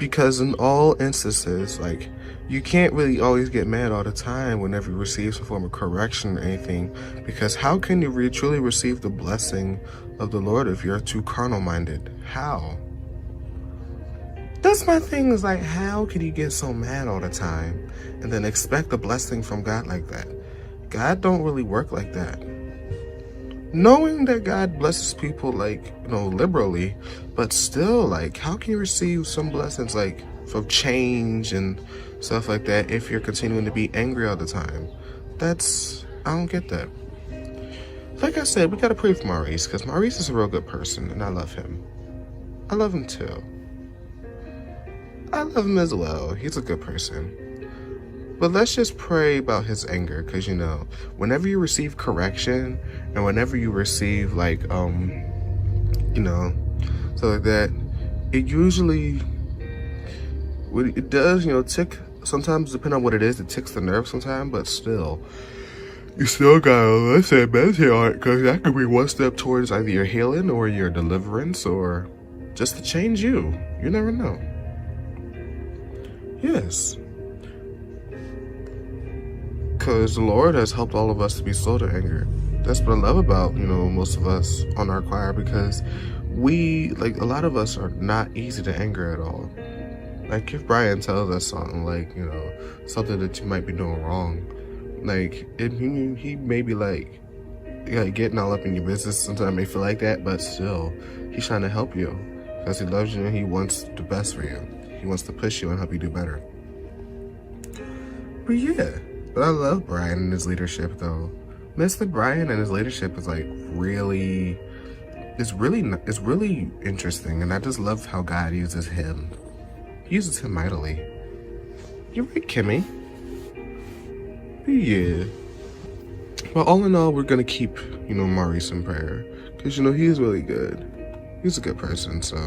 Because in all instances, like, you can't really always get mad all the time whenever you receive some form of correction or anything, because how can you truly receive the blessing of the Lord if you're too carnal minded? How? That's my thing, is like, how can you get so mad all the time and then expect a blessing from God like that? God don't really work like that. Knowing that God blesses people, like, liberally, but still, like, how can you receive some blessings, like, from change and stuff like that if you're continuing to be angry all the time? I don't get that. Like I said, we gotta pray for Maurice, because Maurice is a real good person, and I love him. I love him too. I love him as well. He's a good person. But let's just pray about his anger, because, whenever you receive correction and whenever you receive, like, stuff like that, it usually, what it does, tick, sometimes depending on what it is, it ticks the nerve sometimes, but still, you still gotta listen and meditate on it, because that could be one step towards either your healing or your deliverance or just to change you. You never know. Yes. Because the Lord has helped all of us to be slow to anger. That's what I love about, most of us on our choir, because a lot of us are not easy to anger at all. Like, if Brian tells us something, like, something that you might be doing wrong, like, he may be like getting all up in your business. Sometimes may feel like that, but still, he's trying to help you because he loves you and he wants the best for you. He wants to push you and help you do better. But yeah. But I love Brian and his leadership, though. Mr. Brian and his leadership is like really interesting, and I just love how God uses him. He uses him mightily. You're right, Kimmy. But yeah. But all in all, we're gonna keep, Maurice in prayer, because he's really good. He's a good person, so.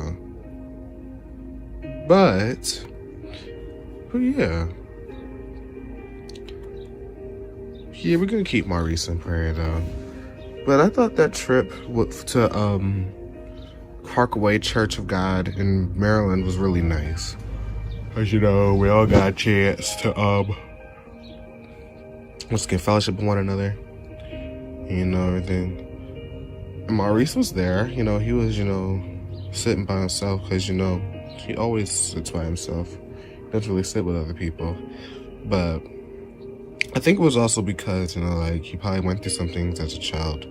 But yeah. Yeah, we're gonna keep Maurice in prayer, though. But I thought that trip to Parkway Church of God in Maryland was really nice. Cause we all got a chance to let's get fellowship with one another. Everything. And Maurice was there. He was sitting by himself, because he always sits by himself. He doesn't really sit with other people, but I think it was also because, he probably went through some things as a child.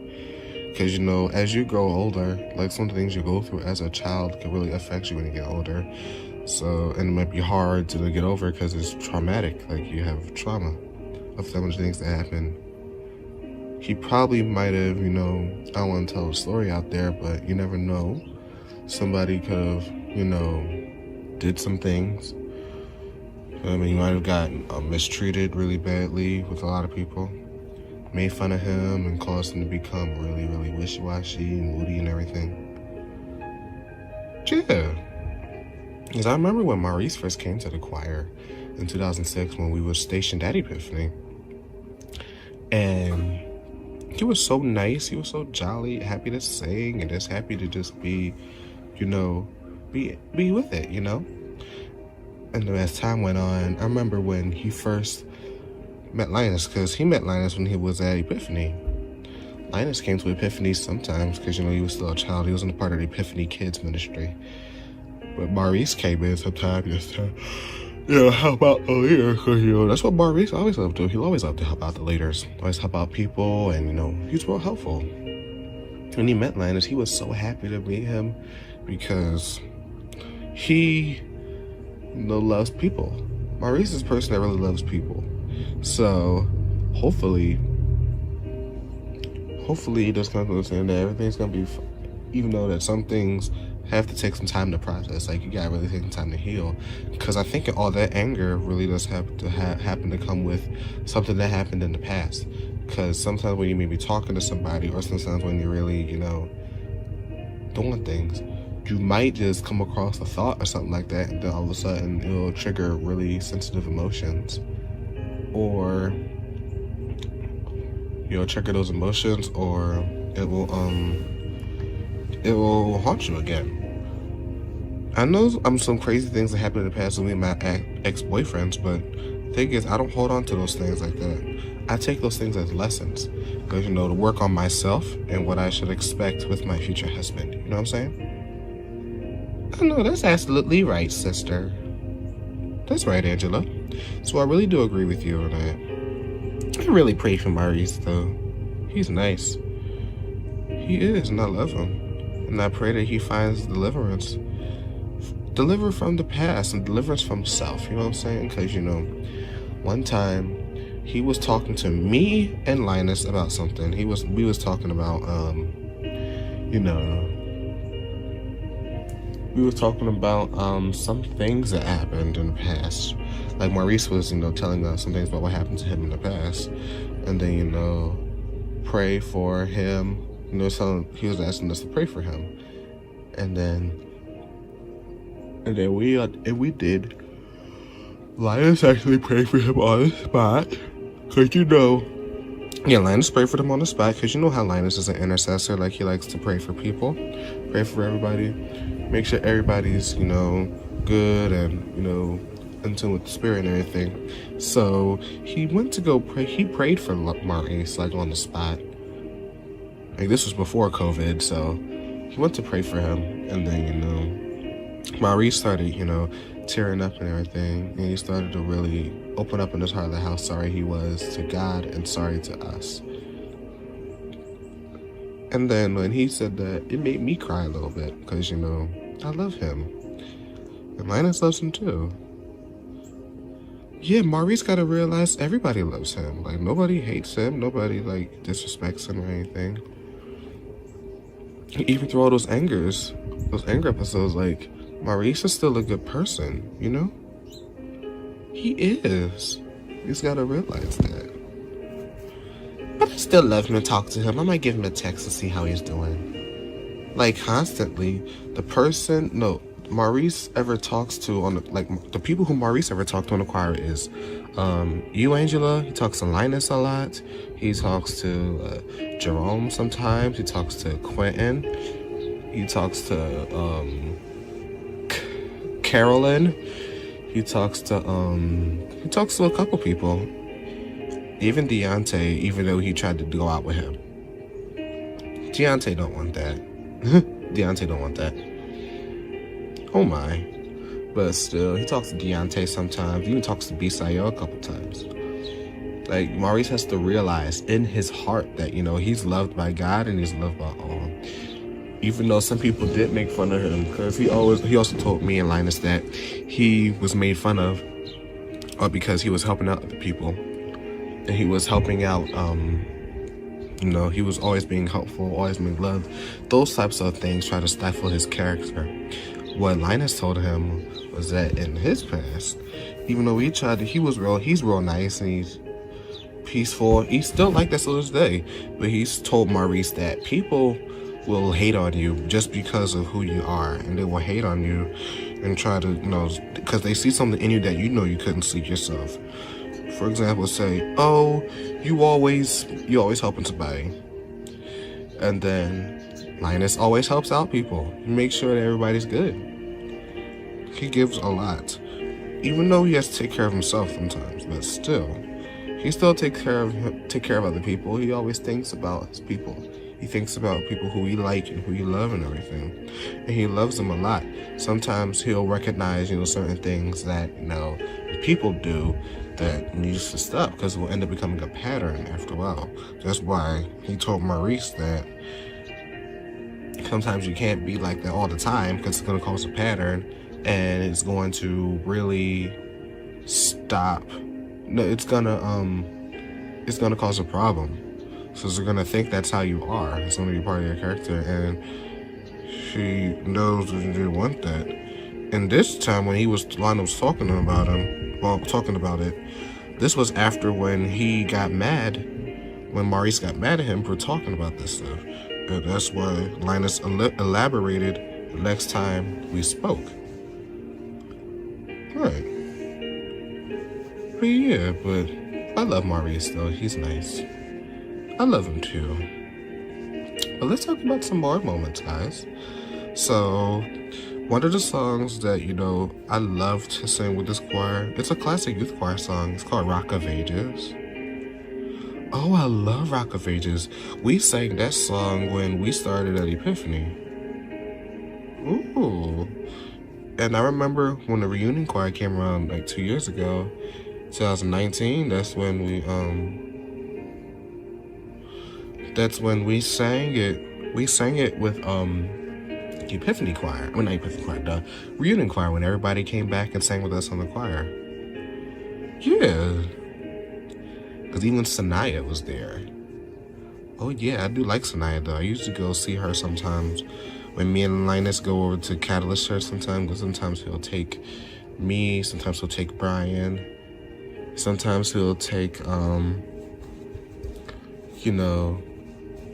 Because, as you grow older, like, some of the things you go through as a child can really affect you when you get older. So, and it might be hard to get over because it's traumatic. Like, you have trauma of some of the things that happen. He probably might have, I don't want to tell a story out there, but you never know. Somebody could have, did some things. He might have gotten mistreated really badly with a lot of people, made fun of him and caused him to become really, really wishy-washy and moody and everything. Yeah. Because I remember when Maurice first came to the choir in 2006 when we were stationed at Epiphany. And he was so nice. He was so jolly, happy to sing, and just happy to just be, be with it, And as time went on, I remember when he first met Linus, because he met Linus when he was at Epiphany. Linus came to Epiphany sometimes because, he was still a child. He wasn't a part of the Epiphany Kids ministry. But Maurice came in sometimes just to, help out the leaders, because, that's what Maurice always loved to do. He always loved to help out the leaders. Always help out people, and, he's real helpful. When he met Linus, he was so happy to meet him because he loves people. Maurice is a person that really loves people. So hopefully he does come to understand that everything's gonna be even though that some things have to take some time to process. Like, you gotta really take some time to heal, because I think all that anger really does have to happen to come with something that happened in the past. Because sometimes when you may be talking to somebody, or sometimes when you're really doing things, you might just come across a thought or something like that, and then all of a sudden it'll trigger really sensitive emotions, or trigger those emotions, or it will haunt you again. I know some crazy things that happened in the past with me and my ex-boyfriends, but the thing is, I don't hold on to those things like that. I take those things as lessons, because, you know, to work on myself and what I should expect with my future husband. You know what I'm saying? I know, that's absolutely right, sister. That's right, Angela. So I really do agree with you on that. I really pray for Maurice, though. He's nice. He is, and I love him. And I pray that he finds deliverance. Deliver from the past and deliverance from self, you know what I'm saying? Because, you know, one time he was talking to me and Linus about something. We was talking about, you know, we were talking about some things that happened in the past. Like Maurice was, you know, telling us some things about what happened to him in the past. And then, you know, pray for him. You know, he was asking us to pray for him. And then we did. Linus actually prayed for him on the spot. Because, you know, yeah, Linus prayed for them on the spot. Because you know how Linus is an intercessor. Like, he likes to pray for people. Pray for everybody. Make sure everybody's, you know, good and, you know, in tune with the spirit and everything. So, he went to go pray. He prayed for Maurice, like, on the spot. Like, this was before COVID, so he went to pray for him. And then, you know, Maurice started, you know, tearing up and everything, and he started to really open up in his heart of how sorry he was to God and sorry to us. And then when he said that, it made me cry a little bit, because, you know, I love him. And Linus loves him too. Yeah, Maurice gotta realize everybody loves him. Like, nobody hates him, nobody, like, disrespects him or anything. Even through all those anger episodes, like, Maurice is still a good person, you know? He is. He's gotta realize that. But I still love him and talk to him. I might give him a text to see how he's doing. Like, constantly. Maurice ever talks to, the people who Maurice ever talked to on the choir is, you, Angela. He talks to Linus a lot. He talks to Jerome sometimes. He talks to Quentin. He talks to, Carolyn. He talks to a couple people. Even Deontay, even though he tried to go out with him. Deontay don't want that. Deontay don't want that. Oh my. But still, he talks to Deontay sometimes. He even talks to B-Sayo a couple times. Like, Maurice has to realize in his heart that, you know, he's loved by God and he's loved by all. Even though some people did make fun of him, because he also told me and Linus that he was made fun of because he was helping out other people. And he was helping out, you know, he was always being helpful, always being loved. Those types of things try to stifle his character. What Linus told him was that in his past, even though he's real nice and he's peaceful, he's still like that to this day. But he's told Maurice that people will hate on you just because of who you are, and they will hate on you and try to, you know, because they see something in you that you know you couldn't see yourself. For example, say, oh, you always helping somebody. And then Linus always helps out people. He makes sure that everybody's good. He gives a lot. Even though he has to take care of himself sometimes, but still. He still take care of other people. He always thinks about his people. He thinks about people who he like and who he love and everything. And he loves them a lot. Sometimes he'll recognize, you know, certain things that, you know, people do that needs to stop, because it will end up becoming a pattern after a while. That's why he told Maurice that sometimes you can't be like that all the time, because it's going to cause a pattern and it's going to really stop. No, it's gonna cause a problem. So they're gonna think that's how you are. It's gonna be part of your character, and she knows that you didn't want that. And this time when Lionel was talking about it, this was after when he got mad, when Maurice got mad at him for talking about this stuff. And that's why Linus elaborated the next time we spoke. Right. But yeah, but I love Maurice though. He's nice. I love him too. But let's talk about some more moments, guys. So, One of the songs that, I love to sing with this choir, it's a classic youth choir song. It's called Rock of Ages. Oh, I love Rock of Ages. We sang that song when we started at Epiphany. Ooh. And I remember when the reunion choir came around like 2 years ago, 2019, that's when we sang it. We sang it with the Epiphany choir. Well, not Epiphany choir, the reunion choir, when everybody came back and sang with us on the choir. Yeah. Because even Sanaya was there. Oh yeah, I do like Sanaya though. I used to go see her sometimes when me and Linus go over to Catalyst Church sometimes, because sometimes he'll take me, sometimes he'll take Brian, sometimes he'll take,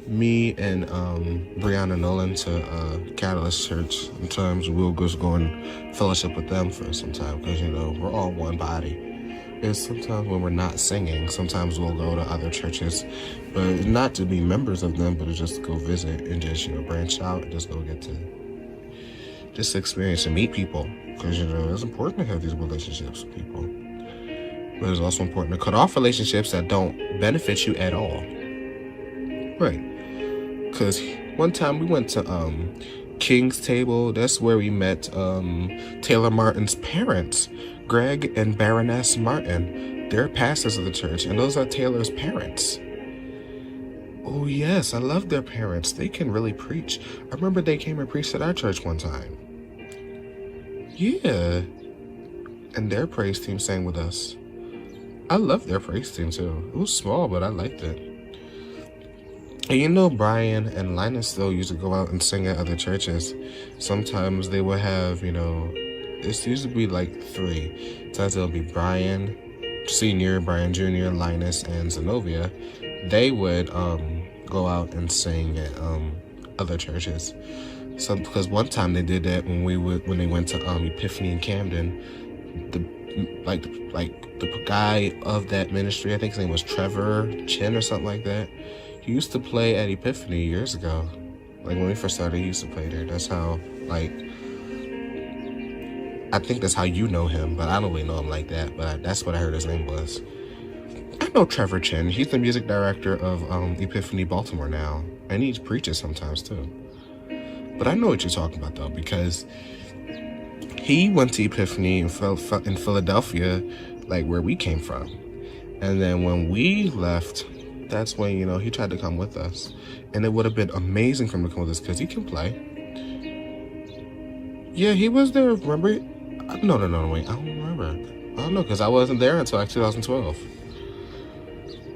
me and Brianna Nolan to Catalyst Church. Sometimes we'll just go and fellowship with them for some time, because, we're all one body. And sometimes when we're not singing, sometimes we'll go to other churches, but not to be members of them, but to just go visit and just, branch out and just go get to just experience and meet people. Because, it's important to have these relationships with people. But it's also important to cut off relationships that don't benefit you at all. Right. Because one time we went to King's Table. That's where we met Taylor Martin's parents, Greg and Baroness Martin. They're pastors of the church, and those are Taylor's parents. Oh yes, I love their parents. They can really preach. I remember they came and preached at our church one time. Yeah. And their praise team sang with us. I love their praise team too. It was small, but I liked it. And Brian and Linus still used to go out and sing at other churches. Sometimes they would have, it used to be like 3. Sometimes it'll be Brian Sr., Brian Jr., Linus, and Zenobia. They would go out and sing at other churches. So because one time they did that when they went to Epiphany in Camden. The guy of that ministry, I think his name was Trevor Chin or something like that. He used to play at Epiphany years ago. Like when we first started, he used to play there. That's how, I think that's how you know him, but I don't really know him like that. But that's what I heard his name was. I know Trevor Chin. He's the music director of Epiphany Baltimore now. And he preaches sometimes too. But I know what you're talking about though, because he went to Epiphany in Philadelphia, like where we came from. And then when we left, that's when, he tried to come with us. And it would have been amazing for him to come with us because he can play. Yeah, he was there, remember? No, wait, I don't remember. I don't know, because I wasn't there until 2012.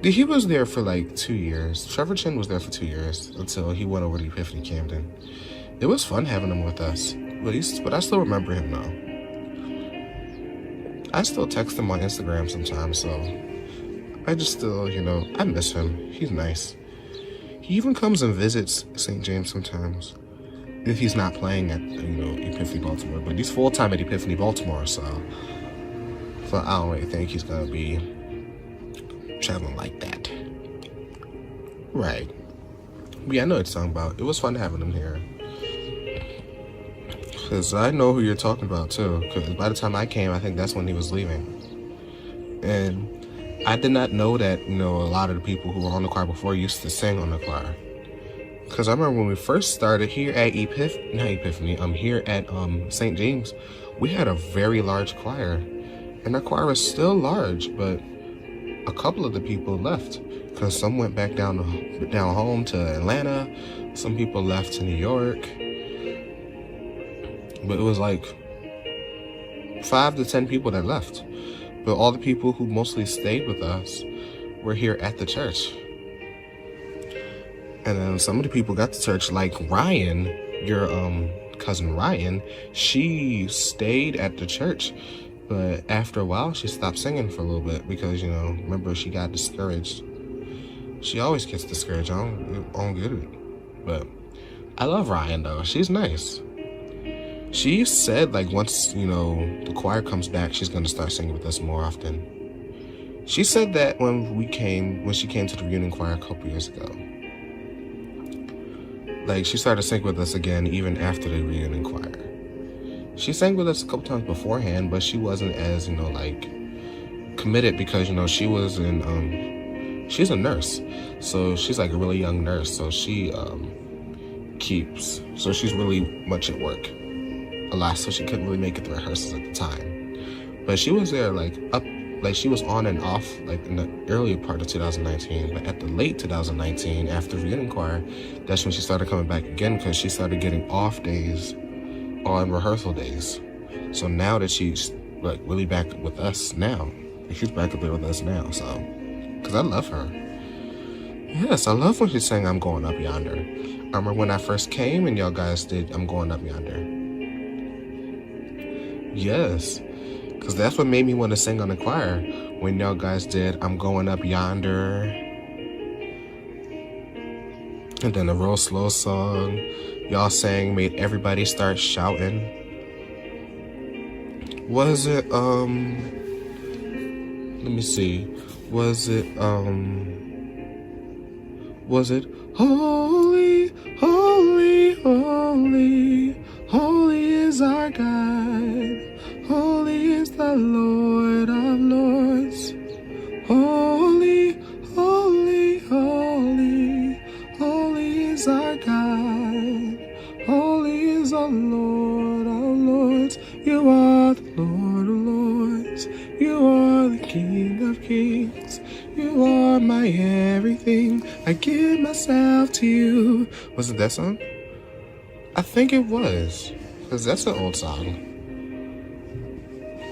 He was there for 2 years. Trevor Chin was there for 2 years until he went over to Epiphany Camden. It was fun having him with us. But I still remember him though. I still text him on Instagram sometimes, so I just still, I miss him. He's nice. He even comes and visits St. James sometimes. If he's not playing at, Epiphany Baltimore. But he's full-time at Epiphany Baltimore, so I don't really think he's going to be traveling like that. Right. But yeah, I know what you're talking about. It was fun having him here. Because I know who you're talking about, too. Because by the time I came, I think that's when he was leaving. And I did not know that, a lot of the people who were on the choir before used to sing on the choir. Because I remember when we first started here at here at St. James, we had a very large choir. And our choir was still large, but a couple of the people left. Because some went back down home to Atlanta. Some people left to New York. But it was 5 to 10 people that left. But all the people who mostly stayed with us were here at the church. And then some of the people got to church, like Ryan, your cousin Ryan, she stayed at the church. But after a while, she stopped singing for a little bit because, remember, she got discouraged. She always gets discouraged. I don't get it. But I love Ryan, though. She's nice. She said, once, the choir comes back, she's going to start singing with us more often. She said that when she came to the reunion choir a couple years ago. She started singing with us again even after the reunion choir. She sang with us a couple times beforehand, but she wasn't as, you know, like committed because, you know, she was in she's a nurse. So she's like a really young nurse. So she's really much at work a lot, so she couldn't really make it to rehearsals at the time. But she was there like she was on and off like in the earlier part of 2019, but at the late 2019 after reunion choir, that's when she started coming back again because she started getting off days on rehearsal days. So now that she's like really back with us now, she's back up there with us now, so because I love her. Yes, I love when she sang I'm Going Up Yonder. I remember when I first came and y'all guys did I'm Going Up Yonder. Yes, because that's what made me want to sing on the choir when y'all guys did I'm Going Up Yonder. And then a real slow song y'all sang made everybody start shouting. Was it, let me see. Was it Holy, Holy, Holy, Holy is our God. Holy is the Lord of Lords. Holy, Holy, Holy, Holy is our God. Holy is the Lord of Lords. You are the Lord of Lords. You are the King of Kings. You are my everything. I give myself to you. Was it that song? I think it was. Because that's an old song.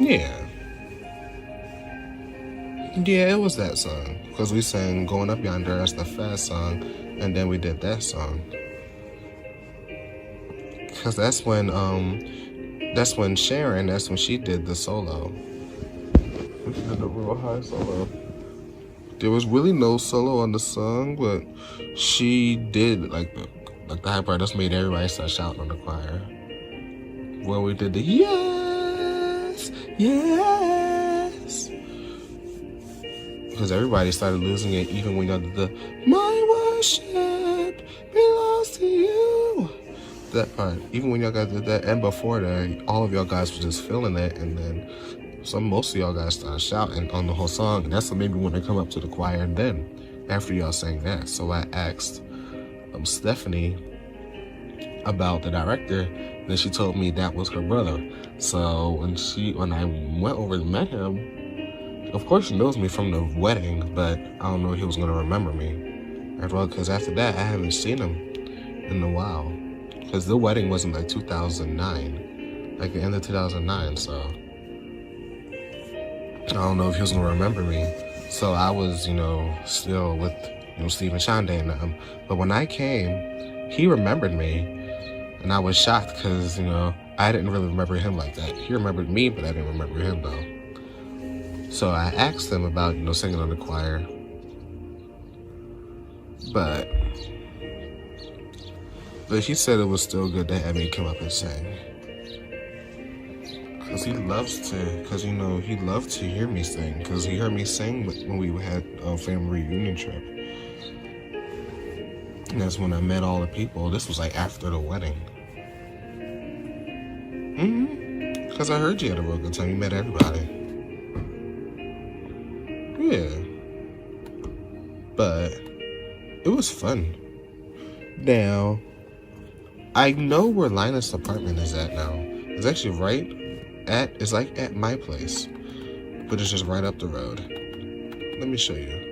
Yeah. Yeah, it was that song. Because we sang Going Up Yonder as the fast song. And then we did that song. Because that's when Sharon, that's when she did the solo. She did the real high solo. There was really no solo on the song, but she did like the high part. Just made everybody start shouting on the choir. When we did the yes, yes, because everybody started losing it. Even when y'all did the my worship belongs to you. That part. Even when y'all guys did that, and before that, all of y'all guys were just feeling it, and then most of y'all guys started shouting on the whole song, and that's what made me want to come up to the choir. And then after y'all sang that, so I asked Stephanie about the director. Then she told me that was her brother. So when I went over and met him, of course she knows me from the wedding, but I don't know if he was gonna remember me as well. Because after that, I haven't seen him in a while. Because the wedding was in like 2009, like the end of 2009. So I don't know if he was gonna remember me. So I was, still with, Stephen Shonda and them. But when I came, he remembered me. And I was shocked because, I didn't really remember him like that. He remembered me, but I didn't remember him though. So I asked him about, singing on the choir. But he said it was still good to have me come up and sing. Because he loved to hear me sing. Because he heard me sing when we had a family reunion trip. And that's when I met all the people. This was like after the wedding. Because I heard you had a real good time. You met everybody. Yeah. But it was fun. Now, I know where Linus' apartment is at now. It's actually it's like at my place. But it's just right up the road. Let me show you.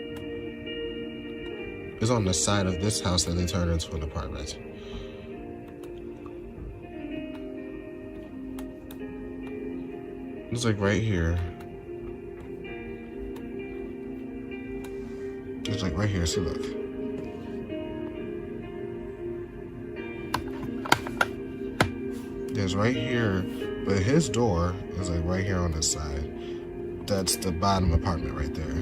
It's on the side of this house that they turned into an apartment. It's like right here. It's like right here, see look. There's right here, but his door is like right here on this side. That's the bottom apartment right there.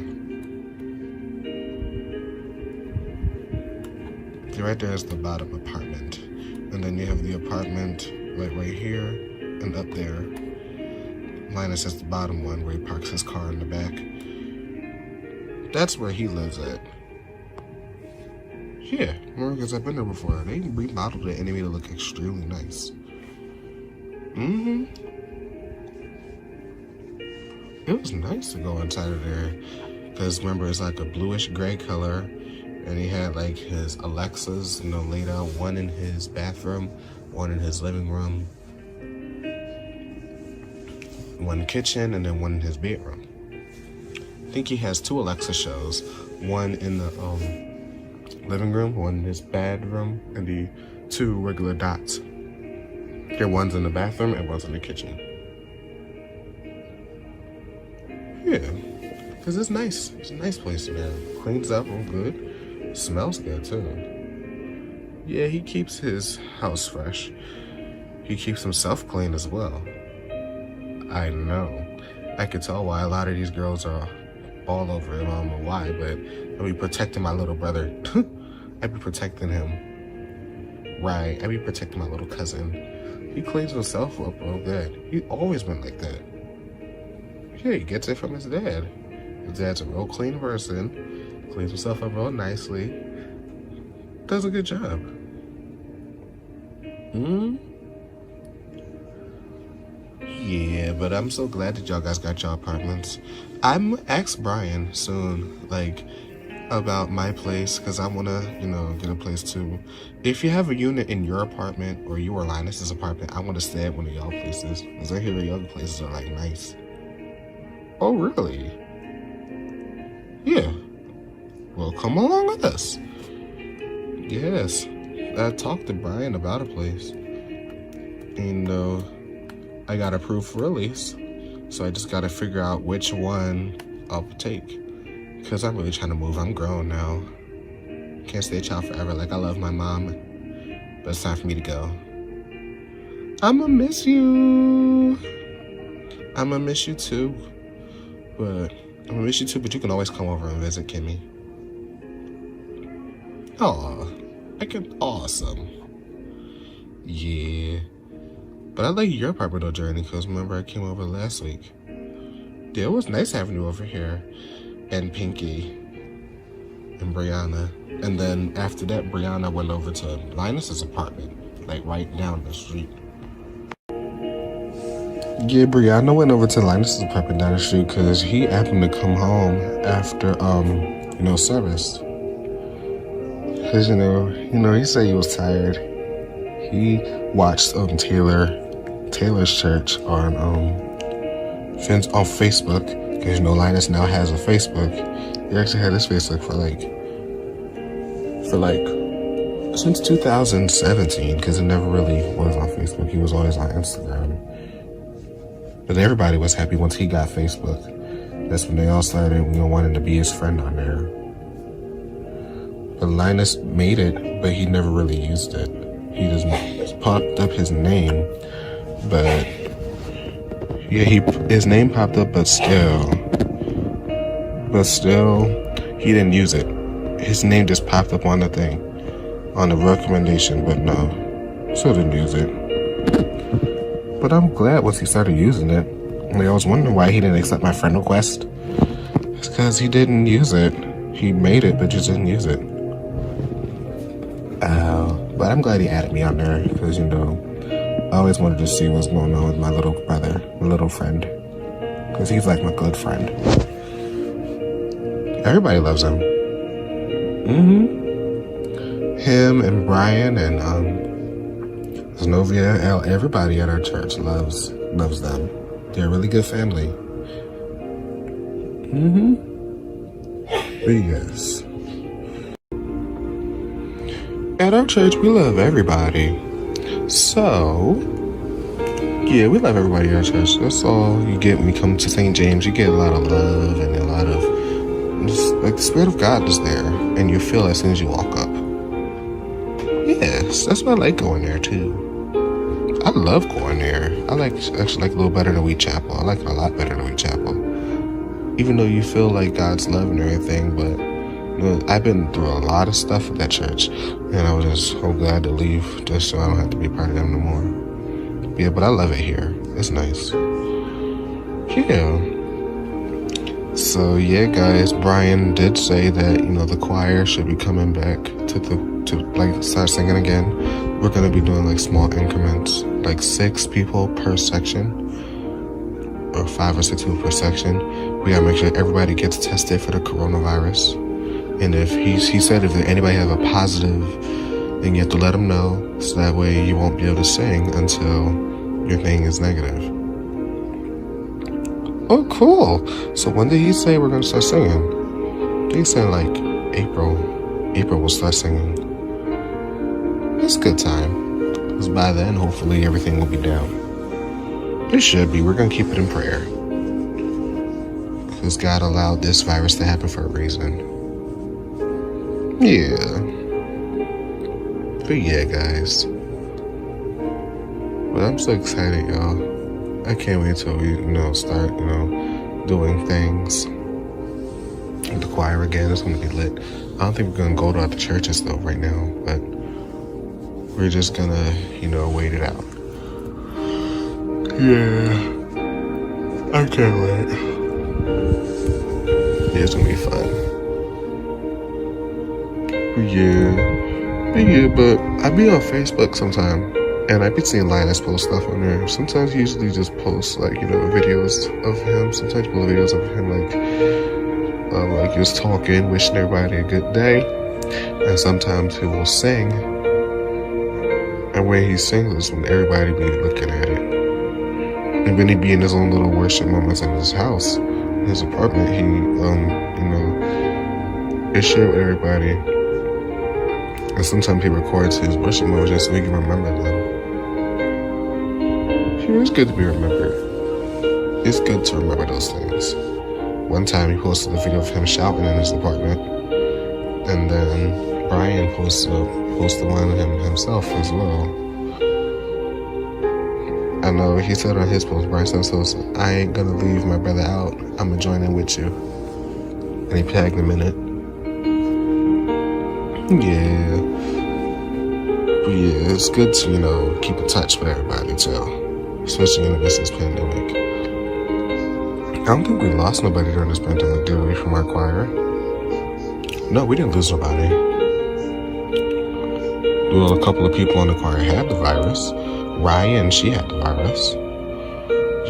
See, right there is the bottom apartment. And then you have the apartment like right here and up there. Linus is the bottom one where he parks his car in the back. That's where he lives at. Yeah, because I've been there before. They remodeled it and they made it look extremely nice. It was nice to go inside of there. Because remember, it's like a bluish gray color. And he had like his Alexas, laid out. One in his bathroom, one in his living room, one kitchen, and then one in his bedroom. I think he has 2 Alexa shows. One in the living room, one in his bedroom, and the 2 regular dots. One's in the bathroom and one's in the kitchen. Yeah, because it's nice. It's a nice place to go. Cleans up real good. Smells good too. Yeah, he keeps his house fresh. He keeps himself clean as well. I know. I could tell why a lot of these girls are all over him. I don't know why, but I be protecting my little brother. I be protecting him. Right, I be protecting my little cousin. He cleans himself up real good. He always been like that. Yeah, he gets it from his dad. His dad's a real clean person. Cleans himself up real nicely. Does a good job. Yeah, but I'm so glad that y'all guys got y'all apartments. I'm gonna ask Brian soon, like, about my place, because I want to, get a place too. If you have a unit in your apartment or you or Linus's apartment, I want to stay at one of y'all places, because I hear the other places are, like, nice. Oh, really? Yeah. Well, come along with us. Yes. I talked to Brian about a place. And, I got approved for a lease. So I just got to figure out which one I'll take. Because I'm really trying to move. I'm grown now. Can't stay a child forever. Like, I love my mom. But it's time for me to go. I'ma miss you. I'ma miss you too. But but you can always come over and visit Kimmy. Aw. Awesome. Yeah. But I like your apartment though, Journey, because remember I came over last week. Yeah, it was nice having you over here. And Pinky. And Brianna. And then after that, Brianna went over to Linus's apartment. Like right down the street. Yeah, Brianna went over to Linus's apartment down the street because he happened to come home after, service. Because, he said he was tired. He watched Taylor's church on Facebook. Because, Linus now has a Facebook. He actually had his Facebook for since 2017, because it never really was on Facebook. He was always on Instagram. But everybody was happy once he got Facebook. That's when they all started, wanting to be his friend on there. But Linus made it, but he never really used it. He just popped up his name, but yeah, his name popped up, but still, he didn't use it. His name just popped up on the thing, on the recommendation, but no, still didn't use it. But I'm glad once he started using it. I was wondering why he didn't accept my friend request. It's because he didn't use it. He made it, but just didn't use it. But I'm glad he added me on there, because, I always wanted to see what's going on with my little brother, my little friend. Because he's like my good friend. Everybody loves him. Him and Brian and, Zenobia, everybody at our church loves them. They're a really good family. But yes. At our church, we love everybody. So, yeah, we love everybody at our church. That's all you get when you come to St. James. You get a lot of love and a lot of, just, like, the Spirit of God is there. And you feel it as soon as you walk up. Yes, that's why I like going there, too. I love going there. I actually like it a little better than Wheat Chapel. I like it a lot better than Wheat Chapel. Even though you feel like God's love and everything, but I've been through a lot of stuff at that church, and I was just so glad to leave just so I don't have to be a part of them no more. Yeah, but I love it here. It's nice. Yeah. So yeah, guys, Brian did say that the choir should be coming back to start singing again. we're going to be doing like small increments, like 6 people per section, or 5 or 6 people per section. We gotta make sure everybody gets tested for the coronavirus. And if he said if anybody have a positive, then you have to let them know, so that way you won't be able to sing until your thing is negative. Oh, cool. So when did he say we're gonna start singing? He said like April. April we'll start singing. It's a good time. Because by then, hopefully, everything will be down. It should be. We're going to keep it in prayer. Because God allowed this virus to happen for a reason. Yeah. But yeah, guys. But I'm so excited, y'all. I can't wait till we, start, doing things with the choir again. It's going to be lit. I don't think we're going to go to other churches, though, right now. But we're just going to, wait it out. Yeah. I can't wait. Yeah, it's going to be fun. But I be on Facebook sometime. And I be seeing Linus post stuff on there. Sometimes he usually just posts, videos of him. Sometimes he posts videos of him, he was talking, wishing everybody a good day. And sometimes he will sing. And when he sings is when everybody be looking at it. And then he be in his own little worship moments in his house, in his apartment. He, he shared with everybody. And sometimes he records his worship moments just so we can remember them. It's good to be remembered. It's good to remember those things. One time he posted a video of him shouting in his apartment, and then Brian posted one of him himself as well. I know he said on his post, Brian said, "So I ain't gonna leave my brother out. I'm gonna join in with you." And he tagged him in it. Yeah. But yeah, it's good to, keep in touch with everybody too. Especially in the midst of this pandemic. I don't think we lost nobody during this pandemic, did we, from our choir? No, we didn't lose nobody. Well, a couple of people on the choir had the virus. Ryan, she had the virus.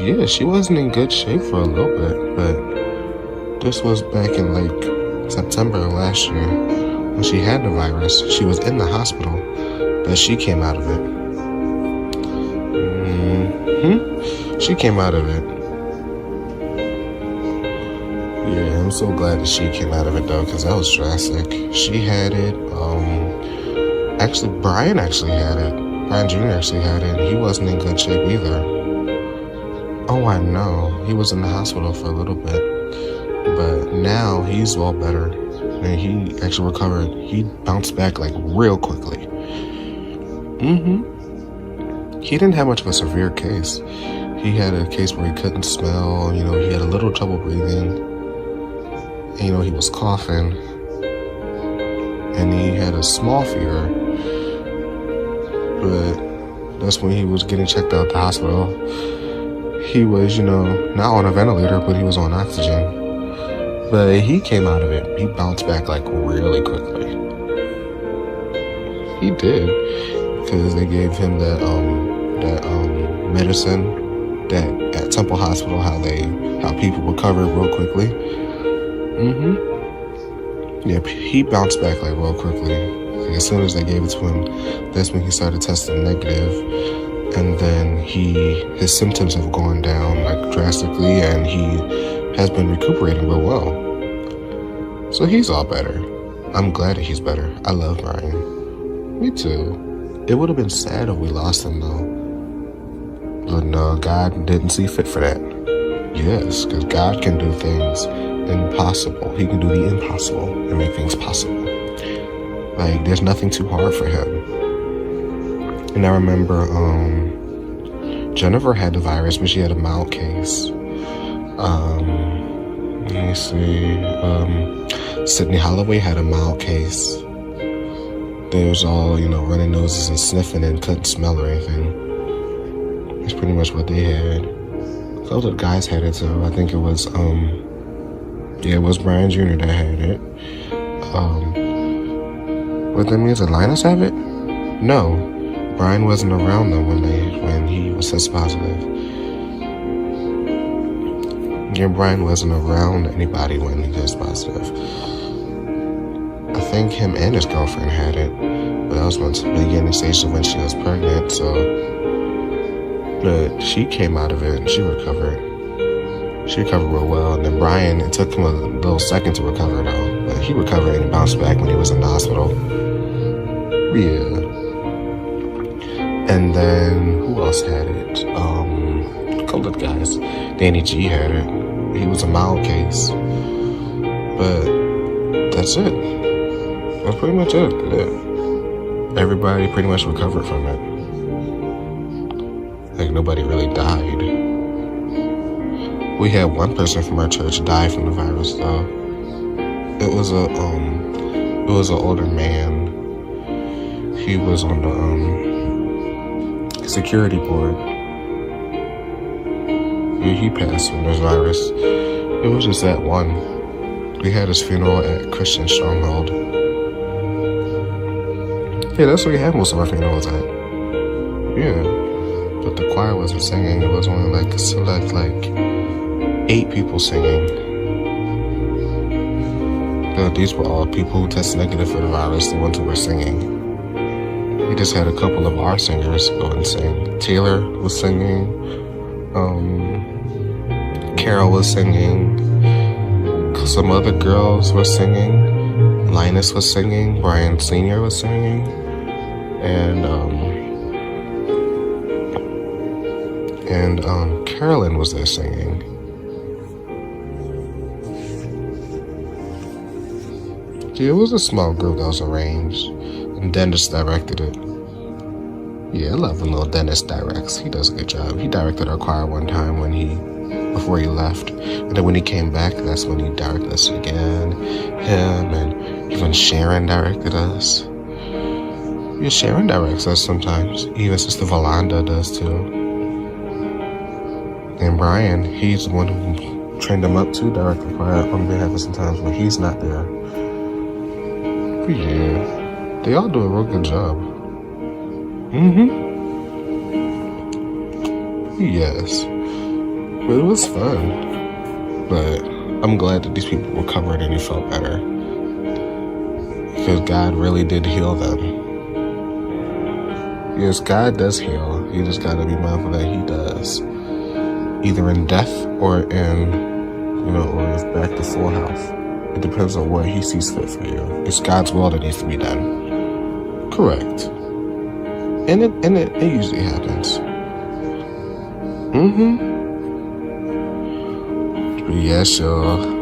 Yeah, she wasn't in good shape for a little bit, but this was back in September of last year when she had the virus. She was in the hospital, but she came out of it. She came out of it. Yeah, I'm so glad that she came out of it though, because that was drastic. She had it. Brian actually had it. Brian Jr. actually had it. He wasn't in good shape either. Oh, I know. He was in the hospital for a little bit, but now he's all better, and he actually recovered. He bounced back real quickly. He didn't have much of a severe case. He had a case where he couldn't smell, he had a little trouble breathing, and, he was coughing, and he had a small fever, but that's when he was getting checked out at the hospital. He was, not on a ventilator, but he was on oxygen, but he came out of it. He bounced back, really quickly. He did, because they gave him that medicine that at Temple Hospital, how people recover real quickly. Yeah, he bounced back real quickly. As soon as they gave it to him, that's when he started testing negative, and then his symptoms have gone down drastically, and he has been recuperating real well. So he's all better. I'm glad that he's better. I love Brian. Me too. It would have been sad if we lost him though. But no, God didn't see fit for that. Yes, because God can do things impossible. He can do the impossible and make things possible. There's nothing too hard for him. And I remember Jennifer had the virus, but she had a mild case. Let me see. Sydney Holloway had a mild case. They was all, running noses and sniffing and couldn't smell or anything. That's pretty much what they had. A couple of guys had it too. I think it was, it was Brian Jr. that had it. What that means, did Linus have it? No. Brian wasn't around them when he was test positive. Yeah, Brian wasn't around anybody when he tested positive. I think him and his girlfriend had it, but that was once the beginning stage of when she was pregnant. But she came out of it and she recovered. She recovered real well. And then Brian, it took him a little second to recover though, but he recovered and bounced back when he was in the hospital. Yeah. And then who else had it? A couple of guys. Danny G had it. He was a mild case, but that's it. That's pretty much it. Yeah. Everybody pretty much recovered from it. Like nobody really died. We had one person from our church die from the virus though. It was an older man. He was on the security board. He passed from this virus. It was just that one. We had his funeral at Christian Stronghold. Yeah, that's where we had most of our funerals at. Yeah. But the choir wasn't singing. It was only like select 8 people singing. But these were all people who tested negative for the virus, the ones who were singing. We just had a couple of our singers go and sing. Taylor was singing. Carol was singing. Some other girls were singing. Linus was singing. Brian Sr. was singing. And Carolyn was there singing. Yeah, it was a small group that was arranged. And Dennis directed it. Yeah, I love when little Dennis directs. He does a good job. He directed our choir one time before he left. And then when he came back, that's when he directed us again. Him and even Sharon directed us. Yeah, Sharon directs us sometimes. Even Sister Valanda does too. And Brian, he's the one who trained him up to direct the choir on behalf of sometimes when he's not there. But yeah, they all do a real good job. Yes. But it was fun. But I'm glad that these people were covered and they felt better. Because God really did heal them. Yes, God does heal. You just gotta be mindful that He does. Either in death or in, or back to full health. It depends on what He sees fit for you. It's God's will that needs to be done. Correct. And it usually happens. But yes, y'all.